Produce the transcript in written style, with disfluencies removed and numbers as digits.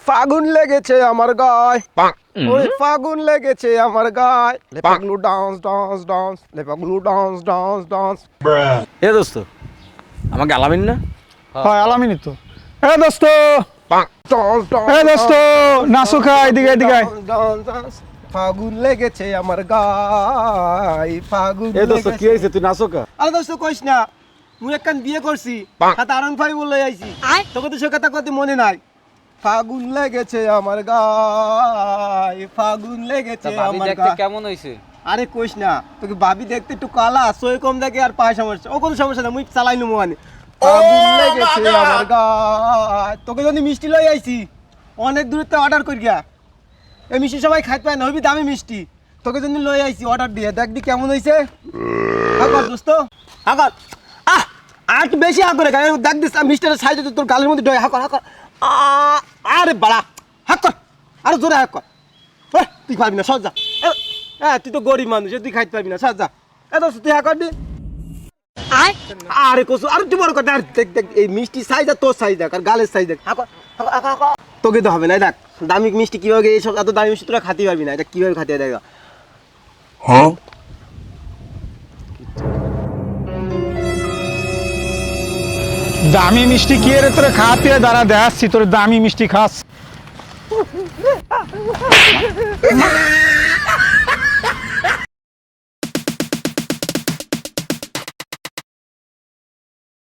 ফাগুন লেগেছে আমার গায়, ওরে ফাগুন লেগেছে আমার গায়, লে পাগলু ডান্স ডান্স ডান্স, লে পাগলু ডান্স ডান্স ডান্স। এ দোস্ত আমাকে আলামিন না? হয় আলামিনই তো। এ দোস্ত, ডান্স ডান্স এ দোস্ত, নাচো খা, এদিকে এদিকে আয়। Dance dance. ফাগুন লেগেছে আমার গায়, ফাগুন এ দোস্ত কি লেগেছে। হয়েছে, তুই নাচো কা? আরে দোস্ত কইস না, মুই একখান বিয়ে করছি, সাথে আরন ফাই বলে আইছি, তোকে তো সে কথা কত মনে নাই। ফাগুন লেগেছে আমার গায়, ফাগুন লেগেছে ভাবি আমার দেখতে গায়। কেমন হইছে? আরে কইস না, তোকে ভাবি দেখতে একটু কালা, সই কম দেখে আর পায় সমস্যা, ও কোনো সমস্যা না, মুই চালাই নেবো মানে। ফাগুন লেগেছে আমার গায়, তোকে যদি মিষ্টি লই আইছি, অনেক দূরত্ব অর্ডার করি গিয়া, এই মিষ্টি সবাই খাইতে পায় না, হইবি দামি মিষ্টি, তোকে যদি লই আইছি অর্ডার দিয়ে, দেখবি কেমন হইছে। আগর দোস্ত আগর, আর একটু বেশি আগরে দেখ দিস, মিষ্টির সাইজ তোর গালের মধ্যে ডয়, হাকর হাকর, আরে বাড়া হাকর, আরে জোরে হাকর। তুই পারবি না, সজ যা। হ্যাঁ তুই তো গরিব মানুষ, তুই খাইতে পারবি না, সজ যা। এ দোস্ত তুই হাকর দি। আরে কসু, আরে তুই বড় কথা, দেখ দেখ এই মিষ্টি সাইজ আর তোর সাইজ দেখ, আর গালের সাইজ দেখ, হাকর হাকর হাকর হাকর। তোকে তো হবে না, দেখ দামি মিষ্টি কিভাবে, এইসব এত দামি মিষ্টি তোরা খাতে পারবি না, এটা কিভাবে খাতে দেখ। দামি মিষ্টি কি রে তোরে খাতে, দাঁড়া দেখাচ্ছি তোর দামি মিষ্টি খাস।